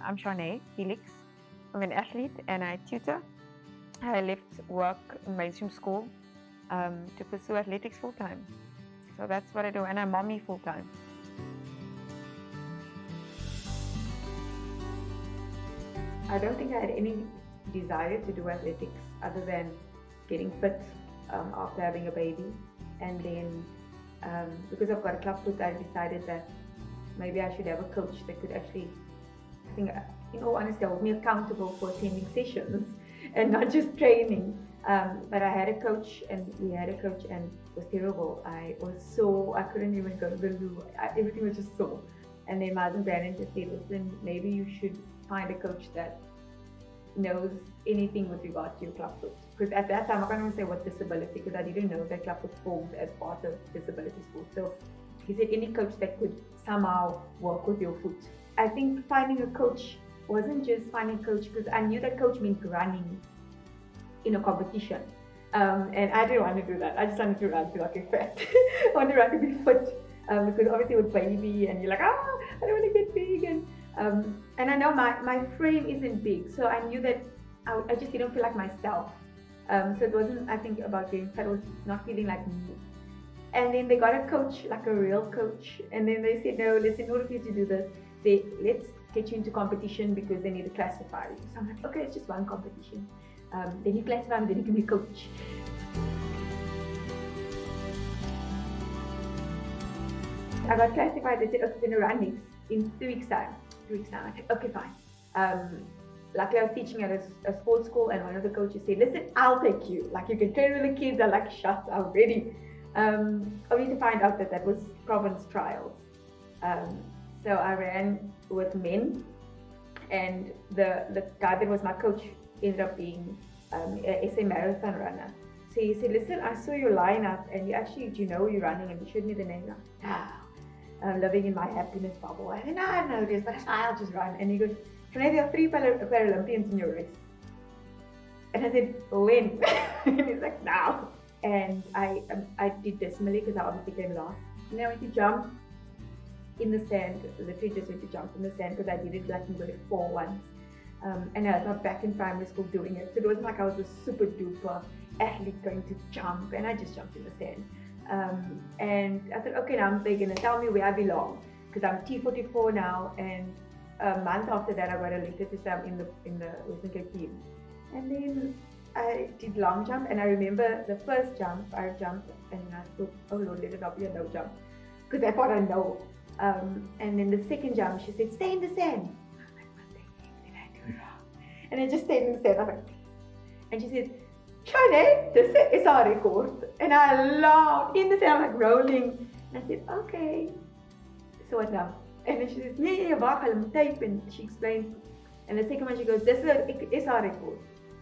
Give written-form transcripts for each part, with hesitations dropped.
I'm Charne Felix. I'm an athlete and I tutor. I left work in mainstream school to pursue athletics full time. So that's what I do, and I'm mommy full time. I don't think I had any desire to do athletics other than getting fit after having a baby. And then because I've got a club foot, I decided that maybe I should have a coach that could actually, I think, in all honesty, hold me accountable for attending sessions and not just training. But I had a coach, and we had a coach, and it was terrible. I was sore. I couldn't even go to the loo. Everything was just sore. And then my husband Brandon just said, listen, maybe you should find a coach that knows anything with regard to your clubfoot. Because at that time, I can't even say what disability, because I didn't know that clubfoot formed as part of disability sport. So he said any coach that could somehow work with your foot. I think finding a coach wasn't just finding a coach, because I knew that coach meant running in a competition. And I didn't want to do that. I just wanted to run to like a fat. I wanted to run to be fit. Because obviously with baby and you're like, I don't want to get big. And I know my frame isn't big. So I knew that I just didn't feel like myself. So it wasn't, I think, about getting fat. It was not feeling like me. And then they got a coach, like a real coach. And then they said, no, listen, in order for you to do this, let's get you into competition because they need to classify you. So I'm like, okay, it's just one competition. Then you classify me, then you can be a coach. I got classified. They said, okay, we're going to run next in 2 weeks' time. 2 weeks' time. I said, okay, fine. Luckily, I was teaching at a sports school, and one of the coaches said, listen, I'll take you. Like, you can train with the kids. I'm like, shut up, ready. Only to find out that that was province trials. So I ran with men, and the guy that was my coach ended up being an SA marathon runner. So he said, listen, I saw your lineup, and you actually, do you know you're running? And he showed me the name. I'm living in my happiness bubble. I said, no, I know this, but I'll just run. And he goes, Charne, there are 3 Paralympians in your race. And I said, when? And he's like, now. And I did decimally because I obviously came last. And then I went to jump in the sand, literally just went to jump in the sand because I did it like in grade 4 once. And I was not back in primary school doing it. So it wasn't like I was a super duper athlete going to jump, and I just jumped in the sand. And I thought, okay, now they're going to tell me where I belong because I'm T44 now. And a month after that, I got elected to say I'm in the Western Cape team. And then I did long jump, and I remember the first jump, I jumped, and I thought, oh Lord, let it not be a no jump, because I thought I know. And then the second jump, she said, stay in the sand. I'm like, what the heck did I do wrong? And I just stayed in the sand. I was like, and she said, Charne, this is our record. And I laughed in the sand, like rolling. And I said, okay, so what now? And then she says, yeah, wacht, I'll tape. And she explained. And the second one, she goes, this is our record.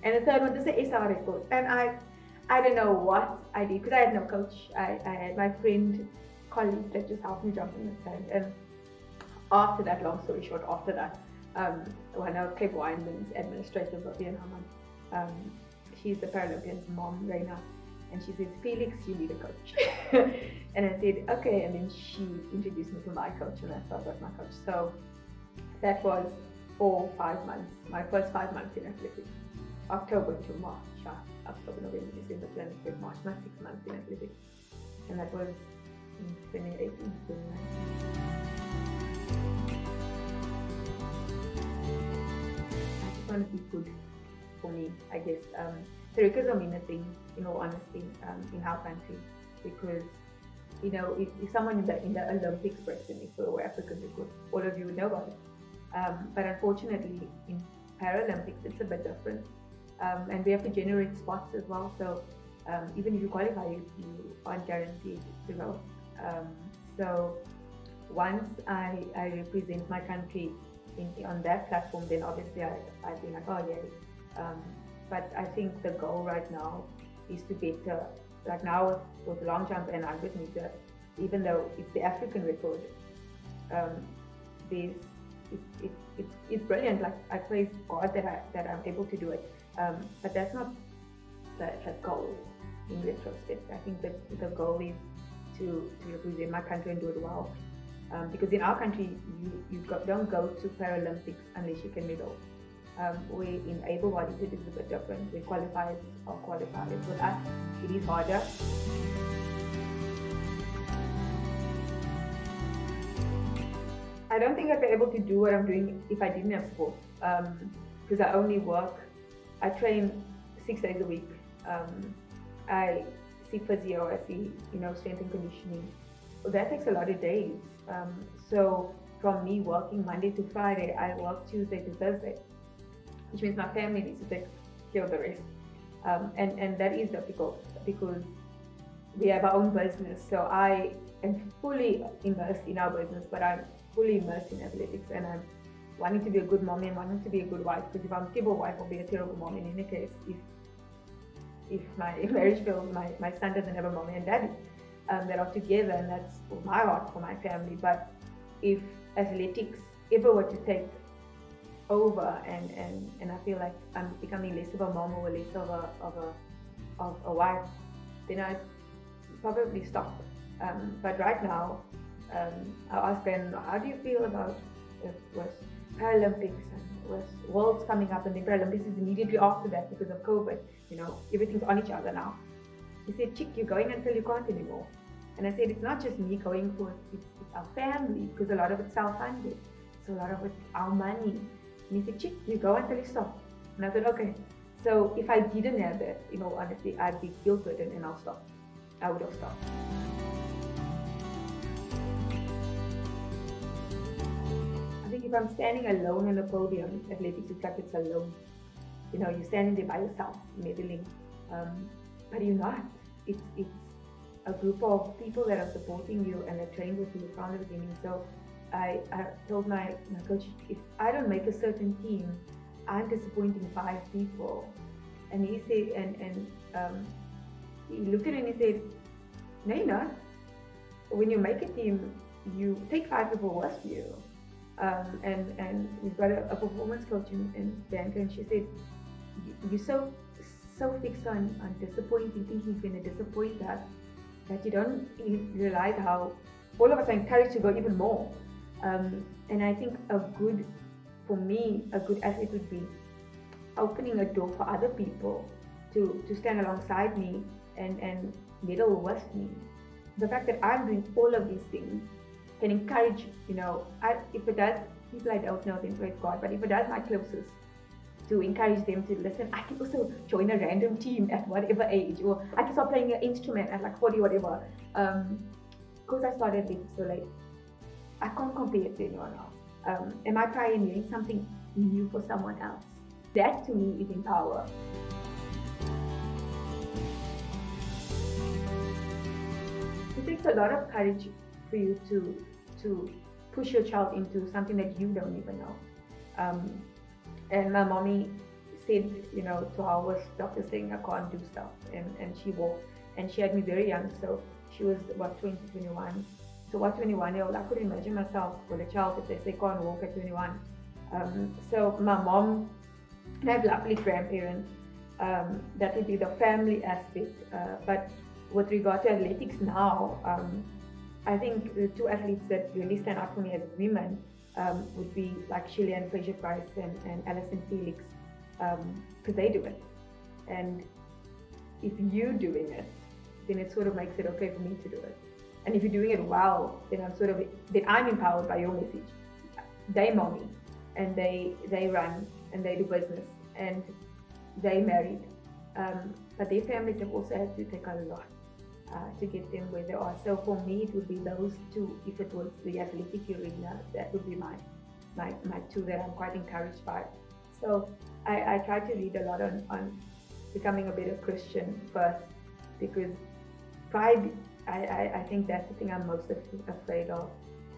And the third one, this is our record. And I don't know what I did, because I had no coach. I had my friend, colleague that just helped me jump in the sand. And after that, long story short, after that, one of Cape Weinman's administrators of Vietnam, she's the Paralympian's mom right now. And she says, Felix, you need a coach. And I said, okay. And then she introduced me to my coach, and that's how I got my coach. So that was for 5 months, my first 5 months in athletics. October to March, October, November, December, January, March, my 6 months in athletics. And that was in 2018, 2019. I just want to be good for me, I guess. The records are mean a thing, in all honesty, in our country, because you know, if someone in the Olympics breaks the next or African record, all of you would know about it. But unfortunately, in Paralympics, it's a bit different, and we have to generate spots as well. So even if you qualify, you aren't guaranteed to go. So once I represent my country on that platform, then obviously I'd be like, oh yeah. But I think the goal right now is to better, like now with long jump and 100 meter, even though it's the African record, it's brilliant. Like, I praise God that I'm able to do it. But that's not the goal in retrospect. I think that the goal is to represent my country and do it well. Because in our country, don't go to Paralympics unless you can medal. We in able-bodied, it is a bit different. We qualifiers are qualifiers. With us, it is harder. I don't think I'd be able to do what I'm doing if I didn't have sport. Because I only work, I train 6 days a week. I see physio, I see, strength and conditioning. Well, that takes a lot of days. So from me working Monday to Friday, I work Tuesday to Thursday, which means my family needs to take care of the rest. And that is difficult because we have our own business. So I am fully immersed in our business, but I'm fully immersed in athletics, and I'm wanting to be a good mom and wanting to be a good wife, because if I'm a terrible wife, I'll be a terrible mom in any case. If my marriage fails, my son doesn't have a mommy and daddy that are together, and that's my heart for my family. But if athletics ever were to take over and I feel like I'm becoming less of a mom or less of a wife, then I'd probably stop. But right now, I asked Ben, how do you feel about with Paralympics and with Worlds coming up, and then Paralympics is immediately after that because of COVID, everything's on each other now. He said, Chick, you're going until you can't anymore. And I said, it's not just me going for it, it's our family, because a lot of it's self-funded. So a lot of it's our money. And he said, Chick, you go until you stop. And I said, okay. So if I didn't have that, honestly, I'd be guilt-ridden and I'll stop. I would have stopped. I think if I'm standing alone on a podium, athletics is like it's alone. You're standing there by yourself, medaling, but you're not. It's a group of people that are supporting you and that trained with you from the beginning. So I told my coach, if I don't make a certain team, I'm disappointing 5 people. And he said, he looked at me and he said, no, you're not. When you make a team, you take 5 people with you. And we've got a performance coach in Bianca, and she said, you're so fixed on disappointing, thinking you're going to disappoint us, that you don't realize how all of us are encouraged to go even more. And I think for me, a good athlete would be opening a door for other people to stand alongside me and medal with me. The fact that I'm doing all of these things can encourage, if it does people I don't know, then praise God, but if it does my closest, to encourage them to listen, I can also join a random team at whatever age, or I can start playing an instrument at like 40, whatever. Because I started it so late, I can't compare it to anyone else. Am I pioneering something new for someone else? That to me is empower. It takes a lot of courage for you to push your child into something that you don't even know. And my mommy said, to her was doctor saying I can't do stuff, and she walked, and she had me very young, so she was about 20, 21. So what 21-year-old, I couldn't imagine myself with a child if they say can't walk at 21. So my mom, and I have lovely grandparents, that would be the family aspect. But with regard to athletics now, I think the 2 athletes that really stand out for me as women would be like Charne Felix and Charne Felix, because they do it. And if you're doing it, then it sort of makes it okay for me to do it. And if you're doing it well, then I'm empowered by your message. They mommy, and they run, and they do business, and they married. But their families have also had to take a lot to get them where they are. So for me, it would be those 2. If it was the athletic arena, that would be my 2 that I'm quite encouraged by. So I try to read a lot on becoming a better Christian first, because pride, I think that's the thing I'm most afraid of.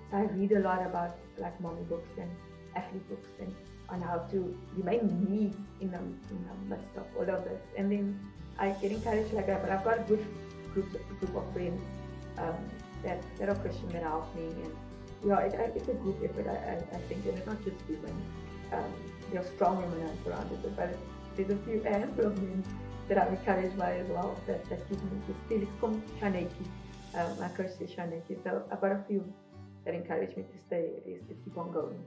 So I read a lot about like mommy books and athlete books and on how to remain me in the midst of all of this. And then I get encouraged like that. But I've got a good group of friends that are Christian that help me, and it's a group effort, I think, and it's not just women. There are strong women I'm surrounded with, but there's a few handful of men that I'm encouraged by as well, that keep me. Felix from Charne, my coach is Charne, so I've got a few that encouraged me to stay, is to keep on going.